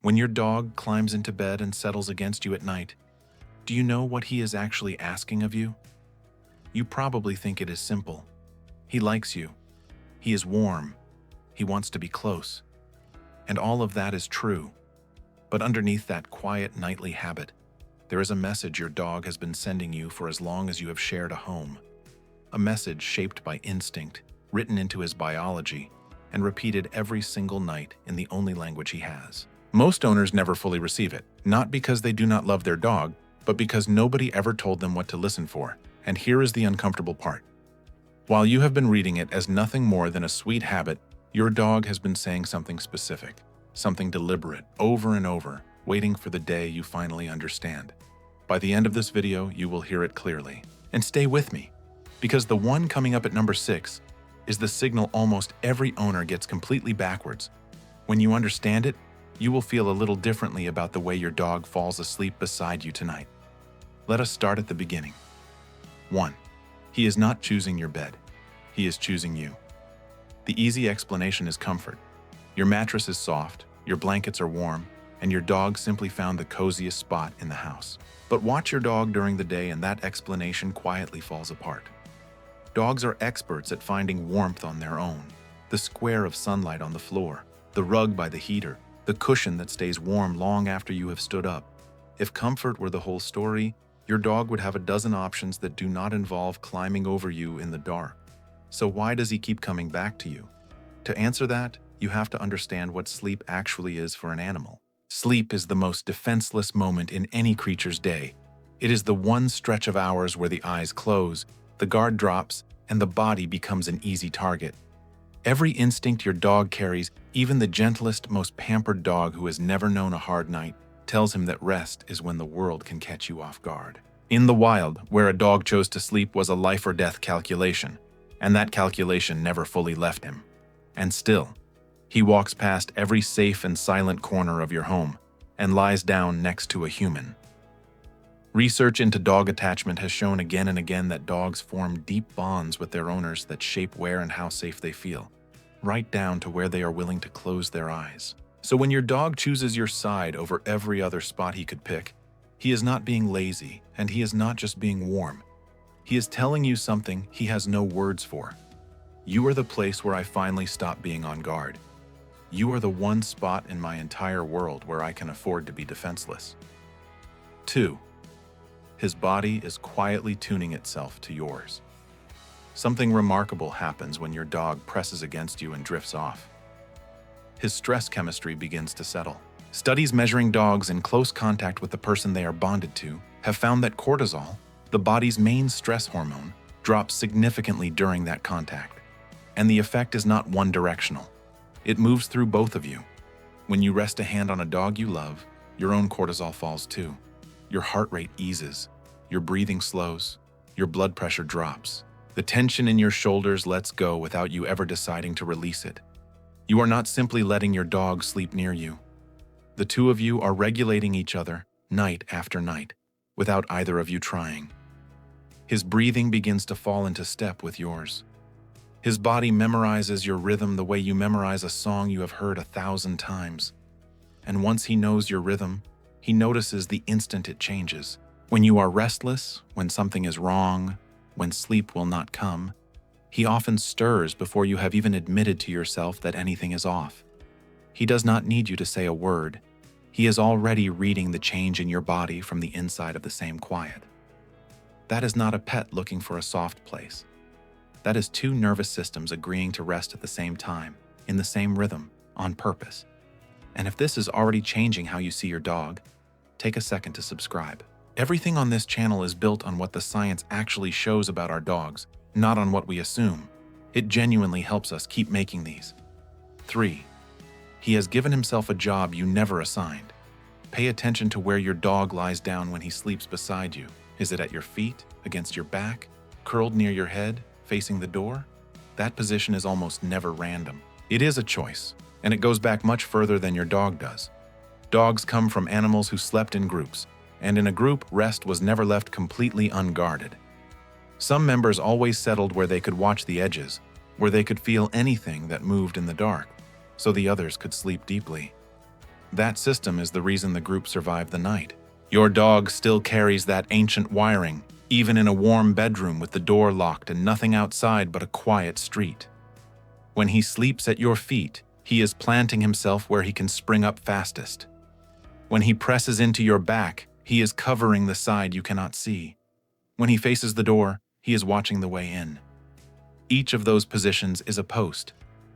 When your dog climbs into bed and settles against you at night, do you know what he is actually asking of you? You probably think it is simple. He likes you. He is warm. He wants to be close. And all of that is true. But underneath that quiet nightly habit, there is a message your dog has been sending you for as long as you have shared a home. A message shaped by instinct, written into his biology, and repeated every single night in the only language he has. Most owners never fully receive it, not because they do not love their dog, but because nobody ever told them what to listen for. And here is the uncomfortable part. While you have been reading it as nothing more than a sweet habit, your dog has been saying something specific, something deliberate, over and over, waiting for the day you finally understand. By the end of this video, you will hear it clearly. And stay with me, because the one coming up at number 6 is the signal almost every owner gets completely backwards. When you understand it, you will feel a little differently about the way your dog falls asleep beside you tonight. Let us start at the beginning. 1. He is not choosing your bed. He is choosing you. The easy explanation is comfort. Your mattress is soft, your blankets are warm, and your dog simply found the coziest spot in the house. But watch your dog during the day and that explanation quietly falls apart. Dogs are experts at finding warmth on their own. The square of sunlight on the floor, the rug by the heater, the cushion that stays warm long after you have stood up. If comfort were the whole story, your dog would have a dozen options that do not involve climbing over you in the dark. So why does he keep coming back to you? To answer that, you have to understand what sleep actually is for an animal. Sleep is the most defenseless moment in any creature's day. It is the one stretch of hours where the eyes close, the guard drops, and the body becomes an easy target. Every instinct your dog carries, even the gentlest, most pampered dog who has never known a hard night, tells him that rest is when the world can catch you off guard. In the wild, where a dog chose to sleep was a life or death calculation, and that calculation never fully left him. And still, he walks past every safe and silent corner of your home and lies down next to a human. Research into dog attachment has shown again and again that dogs form deep bonds with their owners that shape where and how safe they feel, right down to where they are willing to close their eyes. So when your dog chooses your side over every other spot he could pick, he is not being lazy, and he is not just being warm. He is telling you something he has no words for. You are the place where I finally stop being on guard. You are the one spot in my entire world where I can afford to be defenseless. 2. His body is quietly tuning itself to yours. Something remarkable happens when your dog presses against you and drifts off. His stress chemistry begins to settle. Studies measuring dogs in close contact with the person they are bonded to have found that cortisol, the body's main stress hormone, drops significantly during that contact. And the effect is not one-directional. It moves through both of you. When you rest a hand on a dog you love, your own cortisol falls too. Your heart rate eases, your breathing slows, your blood pressure drops. The tension in your shoulders lets go without you ever deciding to release it. You are not simply letting your dog sleep near you. The two of you are regulating each other night after night, without either of you trying. His breathing begins to fall into step with yours. His body memorizes your rhythm the way you memorize a song you have heard 1,000 times. And once he knows your rhythm, he notices the instant it changes. When you are restless, when something is wrong, when sleep will not come, he often stirs before you have even admitted to yourself that anything is off. He does not need you to say a word. He is already reading the change in your body from the inside of the same quiet. That is not a pet looking for a soft place. That is two nervous systems agreeing to rest at the same time, in the same rhythm, on purpose. And if this is already changing how you see your dog, take a second to subscribe. Everything on this channel is built on what the science actually shows about our dogs, not on what we assume. It genuinely helps us keep making these. 3. He has given himself a job you never assigned. Pay attention to where your dog lies down when he sleeps beside you. Is it at your feet, against your back, curled near your head, facing the door? That position is almost never random. It is a choice, and it goes back much further than your dog does. Dogs come from animals who slept in groups, and in a group, rest was never left completely unguarded. Some members always settled where they could watch the edges, where they could feel anything that moved in the dark, so the others could sleep deeply. That system is the reason the group survived the night. Your dog still carries that ancient wiring, even in a warm bedroom with the door locked and nothing outside but a quiet street. When he sleeps at your feet, he is planting himself where he can spring up fastest. When he presses into your back, he is covering the side you cannot see. When he faces the door, he is watching the way in. Each of those positions is a post,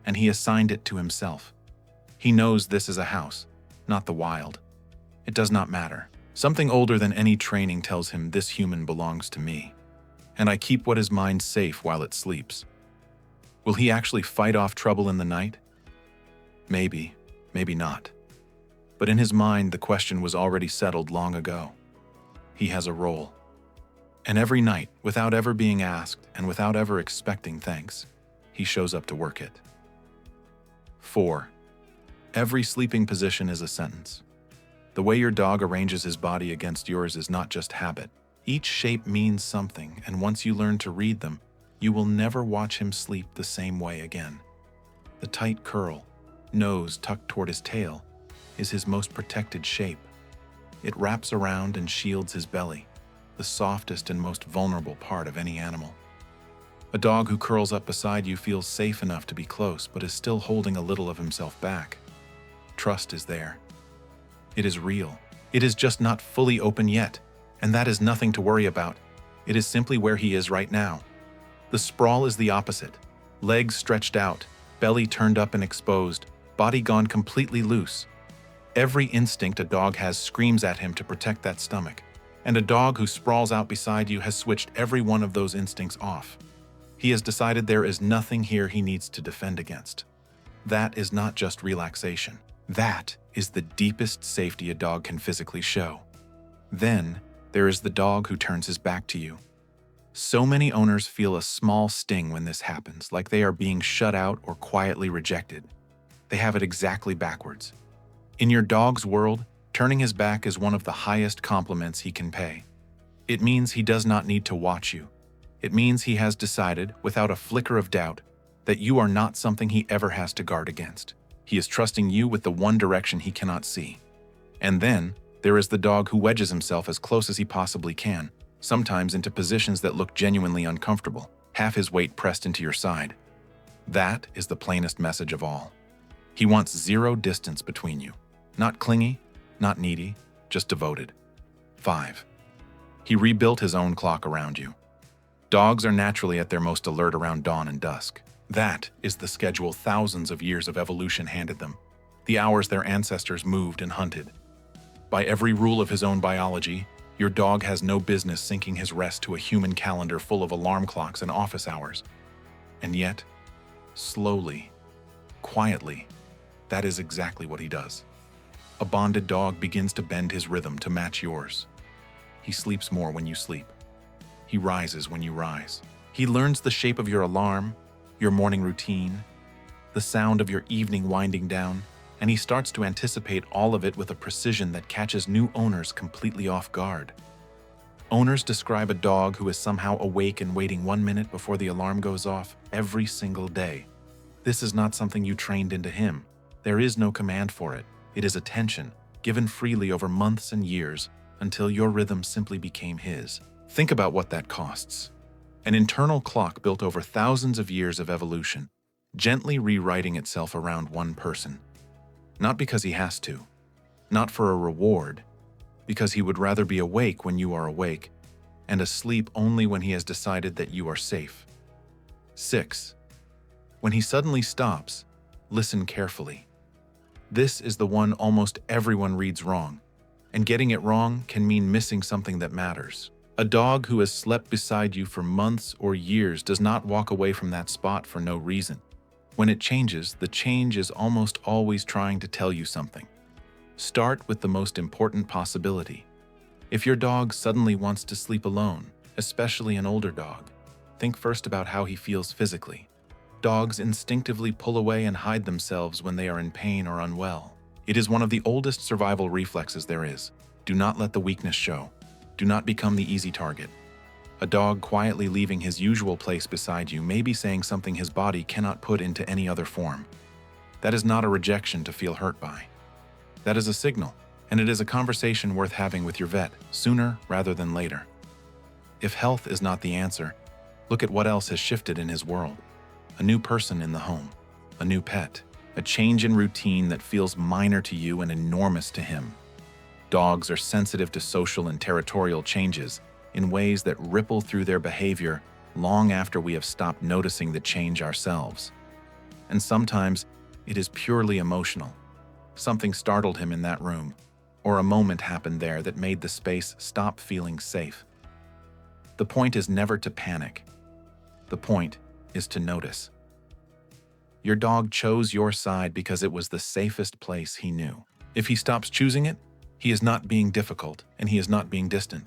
and he assigned it to himself. He knows this is a house, not the wild. It does not matter. Something older than any training tells him this human belongs to me, and I keep what is mine safe while it sleeps. Will he actually fight off trouble in the night? Maybe, maybe not. But in his mind, the question was already settled long ago. He has a role. And every night, without ever being asked and without ever expecting thanks, he shows up to work it. 4. Every sleeping position is a sentence. The way your dog arranges his body against yours is not just habit. Each shape means something, and once you learn to read them, you will never watch him sleep the same way again. The tight curl, nose tucked toward his tail, is his most protected shape. It wraps around and shields his belly, the softest and most vulnerable part of any animal. A dog who curls up beside you feels safe enough to be close, but is still holding a little of himself back. Trust is there. It is real. It is just not fully open yet, and that is nothing to worry about. It is simply where he is right now. The sprawl is the opposite. Legs stretched out, belly turned up and exposed, body gone completely loose. Every instinct a dog has screams at him to protect that stomach, and a dog who sprawls out beside you has switched every one of those instincts off. He has decided there is nothing here he needs to defend against. That is not just relaxation. That is the deepest safety a dog can physically show. Then, there is the dog who turns his back to you. So many owners feel a small sting when this happens, like they are being shut out or quietly rejected. They have it exactly backwards. In your dog's world, turning his back is one of the highest compliments he can pay. It means he does not need to watch you. It means he has decided, without a flicker of doubt, that you are not something he ever has to guard against. He is trusting you with the one direction he cannot see. And then, there is the dog who wedges himself as close as he possibly can, sometimes into positions that look genuinely uncomfortable, half his weight pressed into your side. That is the plainest message of all. He wants zero distance between you. Not clingy, not needy, just devoted. 5. He rebuilt his own clock around you. Dogs are naturally at their most alert around dawn and dusk. That is the schedule thousands of years of evolution handed them, the hours their ancestors moved and hunted. By every rule of his own biology, your dog has no business syncing his rest to a human calendar full of alarm clocks and office hours. And yet, slowly, quietly, that is exactly what he does. A bonded dog begins to bend his rhythm to match yours. He sleeps more when you sleep. He rises when you rise. He learns the shape of your alarm, your morning routine, the sound of your evening winding down, and he starts to anticipate all of it with a precision that catches new owners completely off guard. Owners describe a dog who is somehow awake and waiting 1 minute before the alarm goes off every single day. This is not something you trained into him. There is no command for it. It is attention, given freely over months and years until your rhythm simply became his. Think about what that costs. An internal clock built over thousands of years of evolution, gently rewriting itself around one person. Not because he has to, not for a reward, because he would rather be awake when you are awake, and asleep only when he has decided that you are safe. 6. When he suddenly stops, listen carefully. This is the one almost everyone reads wrong, and getting it wrong can mean missing something that matters. A dog who has slept beside you for months or years does not walk away from that spot for no reason. When it changes, the change is almost always trying to tell you something. Start with the most important possibility. If your dog suddenly wants to sleep alone, especially an older dog, think first about how he feels physically. Dogs instinctively pull away and hide themselves when they are in pain or unwell. It is one of the oldest survival reflexes there is. Do not let the weakness show. Do not become the easy target. A dog quietly leaving his usual place beside you may be saying something his body cannot put into any other form. That is not a rejection to feel hurt by. That is a signal, and it is a conversation worth having with your vet sooner rather than later. If health is not the answer, look at what else has shifted in his world. A new person in the home, a new pet, a change in routine that feels minor to you and enormous to him. Dogs are sensitive to social and territorial changes in ways that ripple through their behavior long after we have stopped noticing the change ourselves. And sometimes it is purely emotional. Something startled him in that room, or a moment happened there that made the space stop feeling safe. The point is never to panic. The point is to notice. Your dog chose your side because it was the safest place he knew. If he stops choosing it, he is not being difficult and he is not being distant.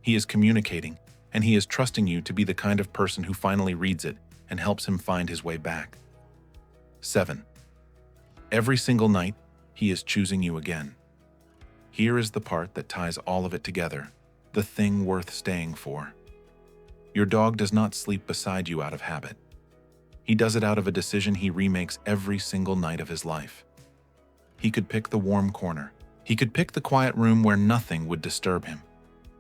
He is communicating, and he is trusting you to be the kind of person who finally reads it and helps him find his way back. 7. Every single night, he is choosing you again. Here is the part that ties all of it together, the thing worth staying for. Your dog does not sleep beside you out of habit. He does it out of a decision he remakes every single night of his life. He could pick the warm corner. He could pick the quiet room where nothing would disturb him.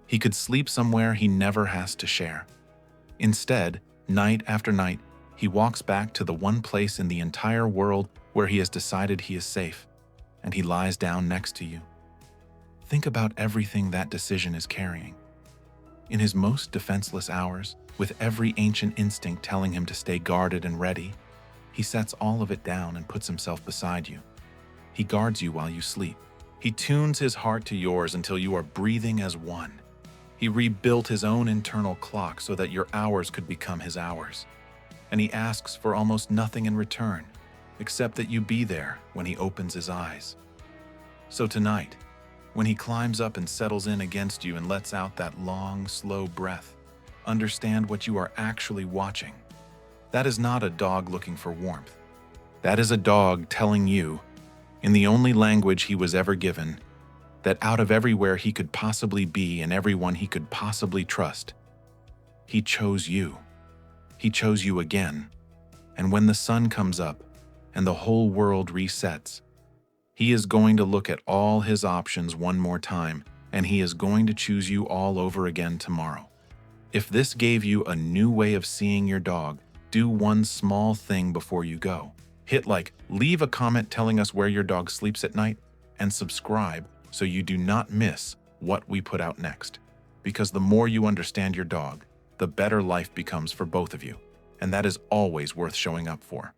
He could sleep somewhere he never has to share. Instead, night after night, he walks back to the one place in the entire world where he has decided he is safe, and he lies down next to you. Think about everything that decision is carrying. In his most defenseless hours, with every ancient instinct telling him to stay guarded and ready, he sets all of it down and puts himself beside you. He guards you while you sleep. He tunes his heart to yours until you are breathing as one. He rebuilt his own internal clock so that your hours could become his hours. And he asks for almost nothing in return, except that you be there when he opens his eyes. So tonight, when he climbs up and settles in against you and lets out that long, slow breath, understand what you are actually watching. That is not a dog looking for warmth. That is a dog telling you, in the only language he was ever given, that out of everywhere he could possibly be and everyone he could possibly trust, he chose you. He chose you again. And when the sun comes up and the whole world resets, he is going to look at all his options one more time, and he is going to choose you all over again tomorrow. If this gave you a new way of seeing your dog, do one small thing before you go. Hit like, leave a comment telling us where your dog sleeps at night, and subscribe so you do not miss what we put out next. Because the more you understand your dog, the better life becomes for both of you, and that is always worth showing up for.